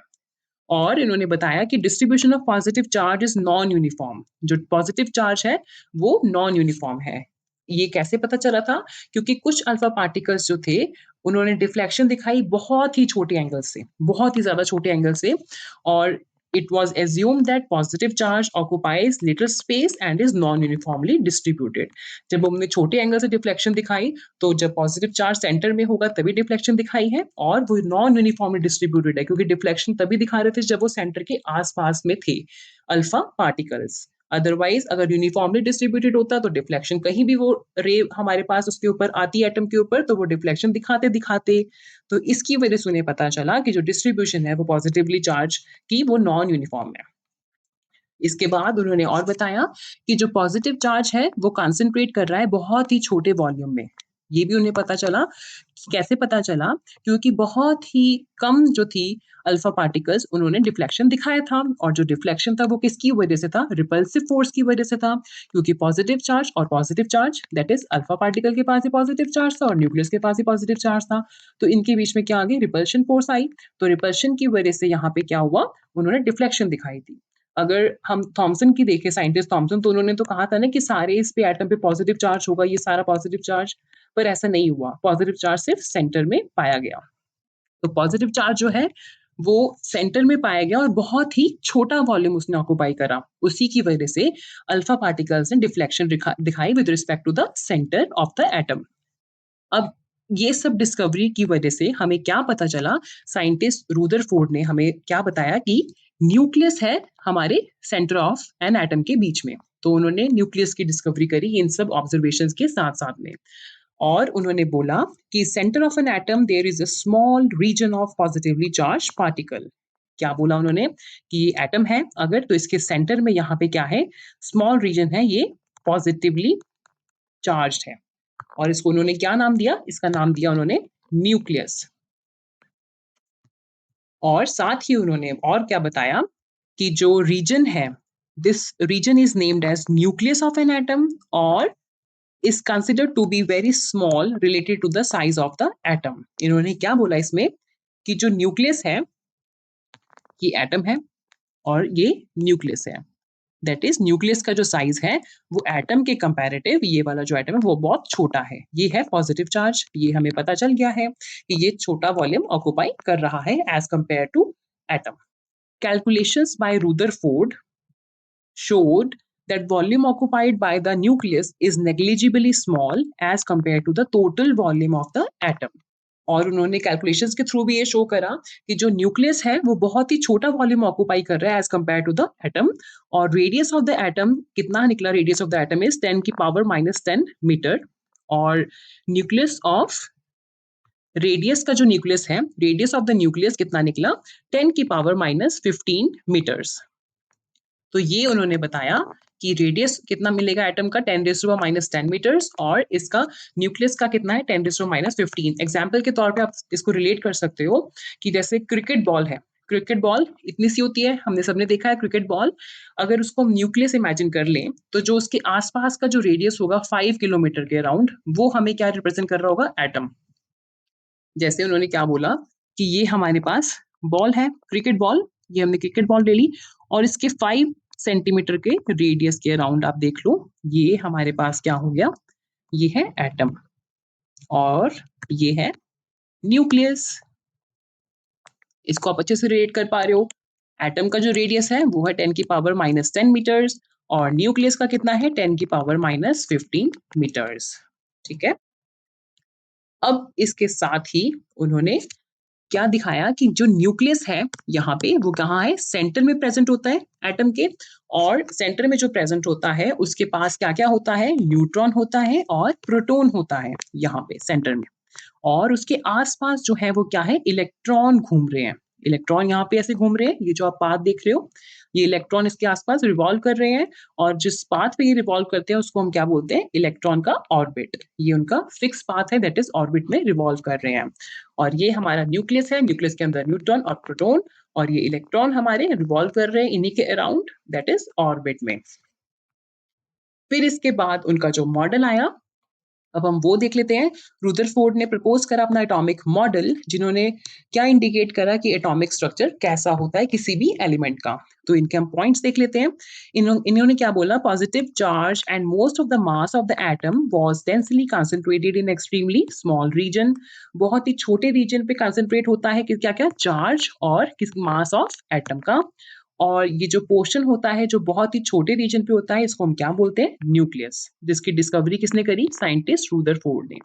और इन्होंने बताया कि distribution of positive charge is non uniform. जो पॉजिटिव चार्ज है वो नॉन यूनिफॉर्म है। ये कैसे पता चला था? क्योंकि कुछ अल्फा पार्टिकल्स जो थे उन्होंने डिफ्लेक्शन दिखाई बहुत ही छोटे एंगल से, बहुत ही ज्यादा छोटे एंगल से, और it was assumed that positive charge occupies little space and is non-uniformly distributed. जब हमने छोटे एंगल से डिफ्लेक्शन दिखाई, तो जब पॉजिटिव चार्ज सेंटर में होगा तभी डिफ्लेक्शन दिखाई है, और वो नॉन यूनिफॉर्मली डिस्ट्रीब्यूटेड है, क्योंकि डिफ्लेक्शन तभी दिखा रहे थे जब वो सेंटर के आसपास में थे अल्फा पार्टिकल्स। अदरवाइज अगर यूनिफॉर्मली डिस्ट्रीब्यूटेड होता तो डिफ्लेक्शन कहीं भी वो रे हमारे पास उसके ऊपर आती एटम के ऊपर, तो वो डिफ्लेक्शन दिखाते दिखाते, तो इसकी वजह से उन्हें पता चला कि जो डिस्ट्रीब्यूशन है वो पॉजिटिवली चार्ज की वो नॉन यूनिफॉर्म है। इसके बाद उन्होंने और बताया कि जो पॉजिटिव चार्ज है वो कंसंट्रेट कर रहा है बहुत ही छोटे वॉल्यूम में। ये भी उन्हें पता चला। कैसे पता चला? क्योंकि बहुत ही कम जो थी अल्फा पार्टिकल्स उन्होंने डिफ्लेक्शन दिखाया था, और जो डिफ्लेक्शन था वो किसकी वजह से था? रिपल्सिव फोर्स की वजह से था, क्योंकि positive charge that is alpha particle के पास ही पॉजिटिव चार्ज था और न्यूक्लियस के पास ही पॉजिटिव चार्ज था, तो इनके बीच में क्या आ गई? रिपल्शन फोर्स आई। तो रिपल्शन की वजह से यहाँ पे क्या हुआ? उन्होंने डिफ्लेक्शन दिखाई थी। अगर हम थॉमसन की देखें, साइंटिस्ट थॉमसन, तो उन्होंने तो कहा था ना कि सारे इस पे एटम पे पॉजिटिव चार्ज होगा, ये सारा पॉजिटिव चार्ज, पर ऐसा नहीं हुआ। पॉजिटिव चार्ज सिर्फ सेंटर में पाया गया। तो पॉजिटिव चार्ज जो है वो सेंटर में पाया गया और बहुत ही छोटा वॉल्यूम उसने ऑक्यूपाई करा। उसी की वजह से अल्फा पार्टिकल्स ने डिफ्लेक्शन दिखाई with respect to the centre of the atom. अब ये सब डिस्कवरी की वजह से हमें क्या पता चला? साइंटिस्ट रुदरफोर्ड ने हमें क्या बताया कि न्यूक्लियस है हमारे सेंटर ऑफ एन एटम के बीच में। तो उन्होंने न्यूक्लियस की डिस्कवरी करी इन सब ऑब्जर्वेशंस के साथ-साथ में। और उन्होंने बोला कि centre of an atom there is a small region of positively charge particle. क्या बोला उन्होंने? कि एटम है अगर, तो इसके सेंटर में यहाँ पे क्या है? स्मॉल रीजन है, ये पॉजिटिवली चार्ज है। और इसको उन्होंने क्या नाम दिया? इसका नाम दिया उन्होंने न्यूक्लियस। और साथ ही उन्होंने और क्या बताया कि जो रीजन है, this region is named as nucleus of an atom, और is considered to be very small related to the size of the atom. इन्होंने क्या बोला इसमें? कि जो न्यूक्लियस है, ये एटम है और ये न्यूक्लियस है। दैट इज न्यूक्लियस का जो साइज है वो एटम के कंपैरेटिव, ये वाला जो एटम है वो बहुत छोटा है। ये है पॉजिटिव चार्ज। ये हमें पता चल गया है कि ये छोटा वॉल्यूम ऑक्यूपाई कर रहा है as compare to atom. Calculations by Rutherford showed that volume occupied by the nucleus is negligibly small as compared to the total volume of the atom. और उन्होंने कैलकुलेशंस के थ्रू भी ये शो करा कि जो न्यूक्लियस है वो बहुत ही छोटा वॉल्यूम ऑक्यूपाई कर रहा है as compare to the atom. और रेडियस ऑफ द एटम कितना निकला? Radius of the atom is 10 की पावर -10 मीटर। और न्यूक्लियस ऑफ रेडियस का जो न्यूक्लियस है, रेडियस ऑफ द न्यूक्लियस कितना निकला? 10 की पावर -15 मीटर्स। तो ये उन्होंने बताया कि रेडियस कितना मिलेगा एटम का? 10⁻⁻10 मीटर्स, और इसका न्यूक्लियस का कितना है? 10⁻15। एग्जाम्पल के तौर पे आप इसको रिलेट कर सकते हो कि जैसे क्रिकेट बॉल है, क्रिकेट बॉल इतनी सी होती है, हमने सबने देखा है क्रिकेट बॉल। अगर उसको हम न्यूक्लियस इमेजिन कर लें, तो जो उसके आसपास का जो रेडियस होगा 5 किलोमीटर के अराउंड, वो हमें क्या रिप्रेजेंट कर रहा होगा? एटम। जैसे उन्होंने क्या बोला कि ये हमारे पास बॉल है, क्रिकेट बॉल, ये हमने क्रिकेट बॉल ले ली, और इसके 5 सेंटीमीटर के रेडियस के अराउंड आप देख लो, ये हमारे पास क्या हो गया? ये है एटम, और ये है न्यूक्लियस। इसको आप अच्छे से रिलेट कर पा रहे हो। एटम का जो रेडियस है वो है 10 की पावर -10 मीटर्स, और न्यूक्लियस का कितना है? 10 की पावर -15 मीटर्स। ठीक है? अब इसके साथ ही उन्होंने क्या दिखाया कि जो न्यूक्लियस है यहाँ पे, वो कहाँ है? सेंटर में प्रेजेंट होता है एटम के, और सेंटर में जो प्रेजेंट होता है उसके पास क्या क्या होता है? न्यूट्रॉन होता है और प्रोटॉन होता है यहाँ पे सेंटर में, और उसके आसपास जो है वो क्या है? इलेक्ट्रॉन घूम रहे हैं। इलेक्ट्रॉन यहाँ पे ऐसे घूम रहे हैं, ये जो आप पाथ देख रहे हो, ये इलेक्ट्रॉन इसके आसपास रिवॉल्व कर रहे हैं, और जिस पाथ पे ये रिवॉल्व करते हैं उसको हम क्या बोलते हैं? इलेक्ट्रॉन का ऑर्बिट। ये उनका फिक्स पाथ है, दैट इज ऑर्बिट में रिवॉल्व कर रहे हैं। और ये हमारा न्यूक्लियस है, न्यूक्लियस के अंदर न्यूट्रॉन और प्रोटॉन, और ये इलेक्ट्रॉन हमारे रिवॉल्व कर रहे हैं इन्हीं के अराउंड, दैट इज ऑर्बिट में। फिर इसके बाद उनका जो मॉडल आया, अब हम वो देख लेते हैं। रुदरफोर्ड ने प्रपोज करा अपना एटॉमिक मॉडल, जिन्होंने क्या इंडिकेट करा कि एटॉमिक स्ट्रक्चर कैसा होता है किसी भी एलिमेंट का। तो इनके हम पॉइंट्स देख लेते हैं। इन्होंने क्या बोला? Positive charge and most of the mass of the atom was densely concentrated in extremely small region. बहुत ही छोटे रीजन पे कंसंट्रेट होता है कि क्या क्या? चार्ज और किस मास ऑफ एटम का। और ये जो पोर्शन होता है जो बहुत ही छोटे रीजन पे होता है, इसको हम क्या बोलते हैं? न्यूक्लियस, जिसकी डिस्कवरी किसने करी? साइंटिस्ट रुदरफोर्ड ने।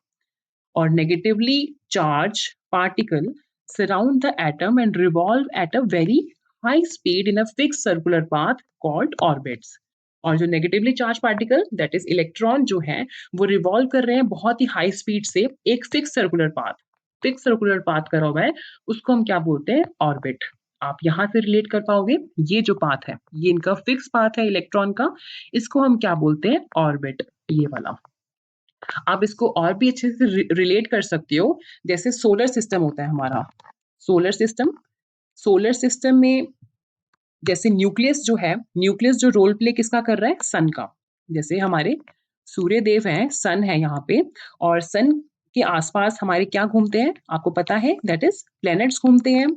और negatively charge particle surround the atom and revolve at a very high speed in a fix circular path called orbits. और जो negatively charge particle, that is electron जो है, वो रिवॉल्व कर रहे हैं बहुत ही हाई स्पीड से एक फिक्स सर्कुलर पाथ करा हुआ है, उसको हम क्या बोलते हैं? ऑर्बिट। आप यहाँ से रिलेट कर पाओगे, ये जो पाथ है ये इनका फिक्स पाथ है इलेक्ट्रॉन का, इसको हम क्या बोलते हैं? ऑर्बिट, ये वाला। आप इसको और भी अच्छे से रिलेट कर सकते हो, जैसे सोलर सिस्टम होता है हमारा। सोलर सिस्टम, सोलर सिस्टम में जैसे न्यूक्लियस जो है, न्यूक्लियस जो रोल प्ले किसका कर रहा है? सन का। जैसे हमारे सूर्य देव हैं, सन है यहाँ पे, और सन के आसपास हमारे क्या घूमते हैं? आपको पता है, दैट इज प्लैनेट्स घूमते हैं।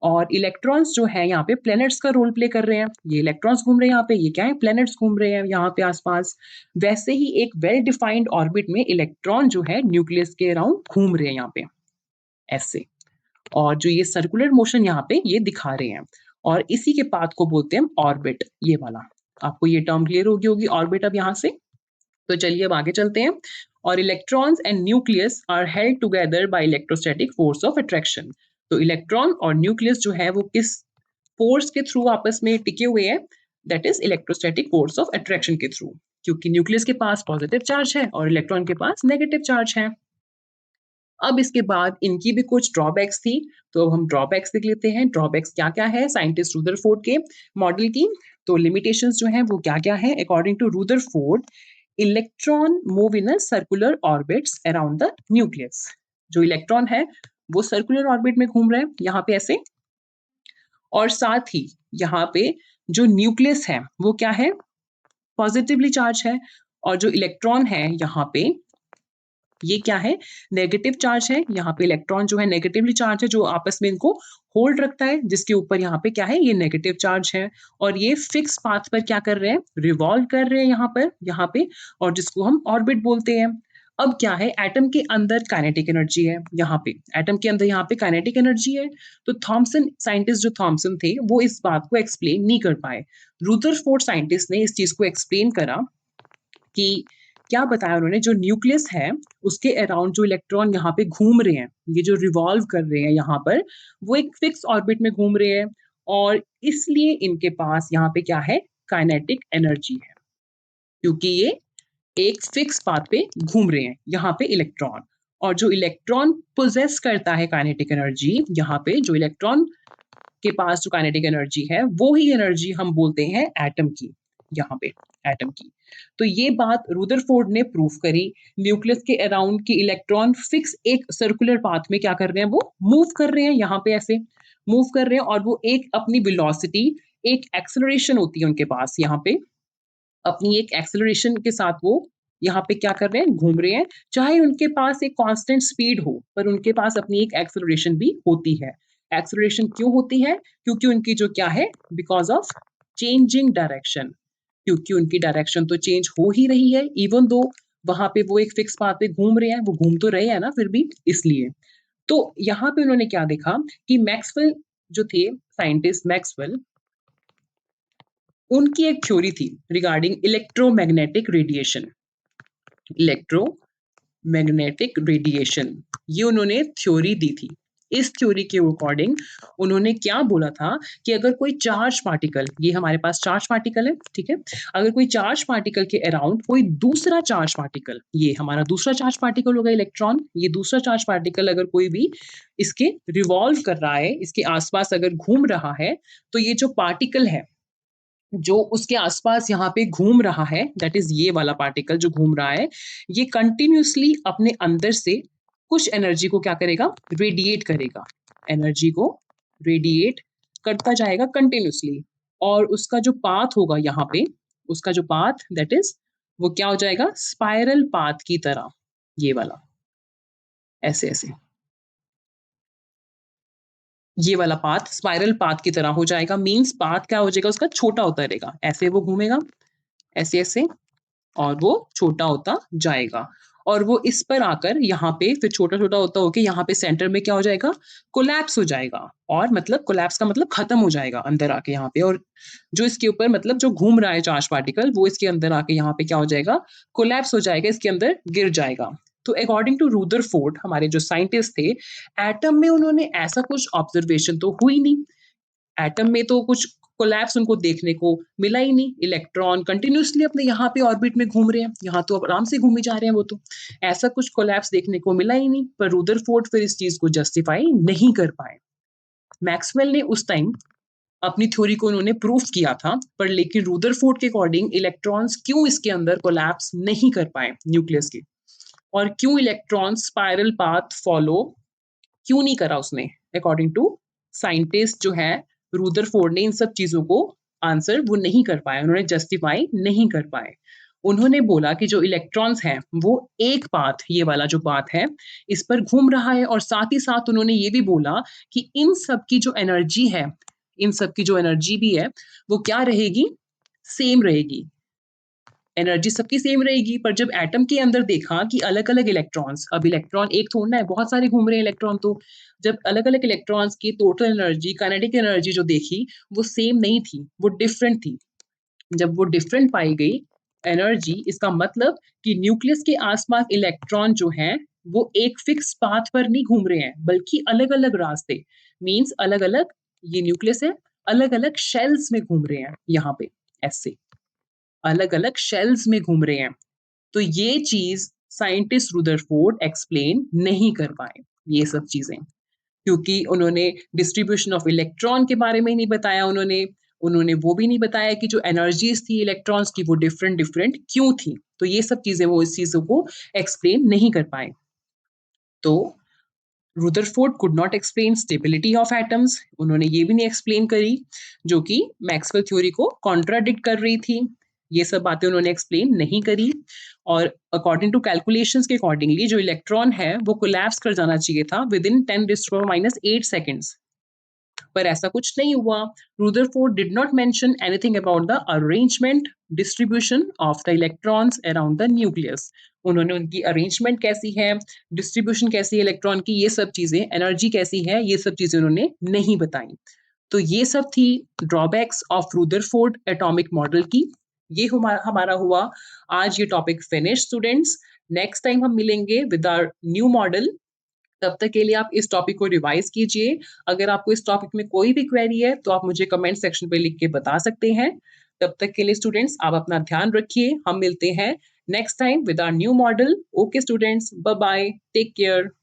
और इलेक्ट्रॉन्स जो है यहाँ पे प्लैनेट्स का रोल प्ले कर रहे हैं। ये इलेक्ट्रॉन्स घूम रहे हैं यहाँ पे, ये क्या है? प्लैनेट्स घूम रहे हैं यहाँ पे आसपास। वैसे ही एक वेल डिफाइंड ऑर्बिट में इलेक्ट्रॉन जो है न्यूक्लियस के अराउंड घूम रहे हैं यहाँ पे, ऐसे। और जो ये सर्कुलर मोशन यहाँ पे ये दिखा रहे हैं, और इसी के पाथ को बोलते हैं ऑर्बिट, ये वाला। आपको ये टर्म क्लियर होगी ऑर्बिट अब यहाँ से। तो चलिए अब आगे चलते हैं। और electrons and nucleus are held together by electrostatic force of attraction. तो इलेक्ट्रॉन और न्यूक्लियस जो है वो किस फोर्स के थ्रू आपस में टिके हुए हैं? That is electrostatic force of attraction के थ्रू, क्योंकि न्यूक्लियस के पास पॉजिटिव चार्ज है और इलेक्ट्रॉन के पास नेगेटिव चार्ज है। अब इसके बाद इनकी भी कुछ ड्रॉबैक्स थी, तो अब हम ड्रॉबैक्स देख लेते हैं। ड्रॉबैक्स क्या-क्या है साइंटिस्ट रुदरफोर्ड के मॉडल की? तो लिमिटेशंस जो हैं वो क्या-क्या हैं? According to Rutherford, electron move in a circular orbits around the nucleus. जो इलेक्ट्रॉन है वो सर्कुलर ऑर्बिट में घूम रहा है यहाँ पे ऐसे, और साथ ही यहाँ पे जो न्यूक्लियस है वो क्या है? पॉजिटिवली चार्ज है, और जो इलेक्ट्रॉन है यहाँ पे ये क्या है? नेगेटिव चार्ज है। यहाँ पे इलेक्ट्रॉन जो है नेगेटिवली चार्ज है, जो आपस में इनको होल्ड रखता है, जिसके ऊपर यहाँ पे क्या है? ये नेगेटिव चार्ज है। और ये फिक्स पाथ पर क्या कर रहे हैं? रिवॉल्व कर रहे हैं यहाँ पे, और जिसको हम ऑर्बिट बोलते हैं। अब क्या है? एटम के अंदर काइनेटिक एनर्जी है यहाँ पे, एटम के अंदर यहाँ पे काइनेटिक एनर्जी है। तो थॉमसन, साइंटिस्ट जो थॉमसन थे, वो इस बात को एक्सप्लेन नहीं कर पाए। रुदरफोर्ड साइंटिस्ट ने इस चीज को एक्सप्लेन करा कि क्या बताया उन्होंने, जो न्यूक्लियस है उसके अराउंड जो इलेक्ट्रॉन यहाँ पे घूम रहे हैं, ये जो रिवॉल्व कर रहे हैं यहाँ पर, वो एक फिक्स ऑर्बिट में घूम रहे हैं, और इसलिए इनके पास यहाँ पे क्या है? काइनेटिक एनर्जी है, क्योंकि ये एक फिक्स पाथ पे घूम रहे हैं यहाँ पे इलेक्ट्रॉन। और जो इलेक्ट्रॉन पोजेस करता है काइनेटिक एनर्जी, यहाँ पे जो इलेक्ट्रॉन के पास जो काइनेटिक एनर्जी है वो ही एनर्जी हम बोलते हैं एटम की, यहाँ पे एटम की। तो ये बात रुदरफोर्ड ने प्रूफ करी। न्यूक्लियस के अराउंड की इलेक्ट्रॉन फिक्स एक सर्कुलर पाथ में क्या कर रहे हैं, वो मूव कर रहे हैं, यहाँ पे ऐसे मूव कर रहे हैं और वो एक अपनी वेलोसिटी, एक एक्सेलरेशन होती है उनके पास, यहाँ पे अपनी एक एक्सेलरेशन के साथ वो यहाँ पे क्या कर रहे हैं, घूम रहे हैं। चाहे उनके पास एक कांस्टेंट स्पीड हो पर उनके पास अपनी एक एक्सेलरेशन भी होती है। एक्सेलरेशन क्यों होती है? क्योंकि उनकी जो क्या है, बिकॉज ऑफ चेंजिंग डायरेक्शन, क्योंकि उनकी डायरेक्शन तो चेंज हो ही रही है, इवन दो वहां पे वो एक फिक्स पाथ पे घूम रहे हैं, वो घूम तो रहे हैं ना फिर भी, इसलिए। तो यहाँ पे उन्होंने क्या देखा कि मैक्सवेल जो थे, साइंटिस्ट मैक्सवेल, उनकी एक थ्योरी थी regarding electromagnetic radiation. Electromagnetic radiation, ये उन्होंने थ्योरी दी थी। इस थ्योरी के अकॉर्डिंग उन्होंने क्या बोला था कि अगर कोई चार्ज पार्टिकल, ये हमारे पास चार्ज पार्टिकल है, ठीक है, अगर कोई चार्ज पार्टिकल के अराउंड कोई दूसरा चार्ज पार्टिकल, ये हमारा दूसरा चार्ज पार्टिकल होगा इलेक्ट्रॉन, ये दूसरा चार्ज पार्टिकल अगर कोई भी इसके रिवॉल्व कर रहा है, इसके आसपास अगर घूम रहा है, तो ये जो पार्टिकल है जो उसके आसपास यहाँ पे घूम रहा है, दैट इज ये वाला पार्टिकल जो घूम रहा है, ये कंटिन्यूसली अपने अंदर से कुछ एनर्जी को क्या करेगा, रेडिएट करेगा, एनर्जी को रेडिएट करता जाएगा कंटिन्यूसली। और उसका जो पाथ होगा यहाँ पे, उसका जो पाथ दैट इज वो क्या हो जाएगा, स्पाइरल पाथ की तरह, ये वाला ऐसे ऐसे, ये वाला पाथ स्पाइरल पाथ की तरह हो जाएगा। मींस पाथ क्या हो जाएगा, उसका छोटा होता रहेगा, ऐसे वो घूमेगा, ऐसे ऐसे, और वो छोटा होता जाएगा। और वो इस पर आकर यहाँ पे फिर छोटा-छोटा होता होके यहाँ पे सेंटर में क्या हो जाएगा, कोलैप्स हो जाएगा। और मतलब कोलैप्स का मतलब खत्म हो जाएगा अंदर आके यहाँ पे, और जो इसके ऊपर मतलब जो घूम रहा है चार्ज पार्टिकल, वो इसके अंदर आके यहाँ पे क्या हो जाएगा, कोलैप्स हो जाएगा, इसके अंदर गिर जाएगा। तो अकॉर्डिंग टू रुदरफोर्ड, हमारे जो साइंटिस्ट थे, एटम में उन्होंने ऐसा कुछ ऑब्जर्वेशन तो हुई नहीं। एटम में तो कुछ कोलैप्स उनको देखने को मिला ही नहीं। इलेक्ट्रॉन कंटिन्यूअसली अपने यहाँ पे ऑर्बिट में घूम रहे हैं, यहाँ तो आराम से घूमे जा रहे हैं वो तो। ऐसा कुछ कोलैप्स देखने को मिला ही नहीं, पर रुदरफोर्ड फिर इस चीज़ को जस्टिफाई नहीं कर पाए। मैक्सवेल ने उस टाइम अपनी थ्योरी को उन्होंने प्रूफ किया था, पर लेकिन रुदरफोर्ड के अकॉर्डिंग इलेक्ट्रॉन्स क्यों इसके अंदर कोलैप्स नहीं कर पाए न्यूक्लियस के, और क्यों इलेक्ट्रॉन स्पाइरल पाथ फॉलो क्यों नहीं करा उसने, अकॉर्डिंग टू साइंटिस्ट जो है रुदरफोर्ड ने इन सब चीजों को आंसर वो नहीं कर पाए, उन्होंने जस्टिफाई नहीं कर पाए। उन्होंने बोला कि जो इलेक्ट्रॉन्स हैं वो एक पाथ, ये वाला जो पाथ है, इस पर घूम रहा है, और साथ ही साथ उन्होंने ये भी बोला कि इन सब की जो एनर्जी है, इन सब की जो एनर्जी भी है, वो क्या रहेगी, सेम रहेगी। एनर्जी सबकी सेम रहेगी, पर जब एटम के अंदर देखा कि अलग-अलग इलेक्ट्रॉन्स, अब इलेक्ट्रॉन एक थोड़ा ना है, बहुत सारे घूम रहे हैं इलेक्ट्रॉन, तो जब अलग-अलग इलेक्ट्रॉन्स की टोटल एनर्जी, काइनेटिक एनर्जी जो देखी, वो सेम नहीं थी, वो डिफरेंट थी। जब वो डिफरेंट पाई गई एनर्जी, इसका मतलब कि न्यूक्लियस के आसपास इलेक्ट्रॉन जो हैं, वो एक फिक्स पाथ पर नहीं घूम रहे हैं, बल्कि अलग-अलग रास्ते, मीन्स अलग-अलग, ये न्यूक्लियस है, अलग-अलग शेल्स में घूम रहे हैं, यहाँ पे ऐसे अलग-अलग शेल्स में घूम रहे हैं। तो ये चीज़ साइंटिस्ट रुदरफोर्ड एक्सप्लेन नहीं कर पाए, ये सब चीज़ें। क्योंकि उन्होंने डिस्ट्रीब्यूशन ऑफ इलेक्ट्रॉन के बारे में नहीं बताया उन्होंने, उन्होंने वो भी नहीं बताया कि जो एनर्जीज़ थी इलेक्ट्रॉन्स की वो डिफरेंट-डिफरेंट क्यों थी। तो ये सब चीज़ें वो इस चीज़ों को एक्सप्लेन नहीं कर पाए। तो Rutherford could not explain stability of atoms, उन्होंने ये भी नहीं एक्सप्लेन करी, जो कि मैक्सवेल थ्योरी को कॉन्ट्राडिक्ट कर रही थी। ये सब बातें उन्होंने एक्सप्लेन नहीं करी। और अकॉर्डिंग टू कैलकुलेशंस के अकॉर्डिंगली जो इलेक्ट्रॉन है वो कोलैप्स कर जाना चाहिए था विद इन 10⁻⁻8 सेकंड्स, पर ऐसा कुछ नहीं हुआ। Rutherford did not mention anything about the arrangement, distribution of the electrons around the nucleus. उन्होंने उनकी अरेंजमेंट कैसी है, डिस्ट्रीब्यूशन कैसी है इलेक्ट्रॉन की, ये सब चीजें, एनर्जी कैसी है, ये सब चीजें उन्होंने नहीं बताई। तो ये सब थी drawbacks of Rutherford atomic model की। ये हमारा हुआ आज ये topic finish students. Next time हम मिलेंगे विद आवर न्यू मॉडल। तब तक के लिए आप इस टॉपिक को रिवाइज कीजिए। अगर आपको इस टॉपिक में कोई भी क्वेरी है तो आप मुझे कमेंट सेक्शन पे लिख के बता सकते हैं। तब तक के लिए स्टूडेंट्स आप अपना ध्यान रखिए। हम मिलते हैं next time with our new model. Okay, students, bye bye. Take care.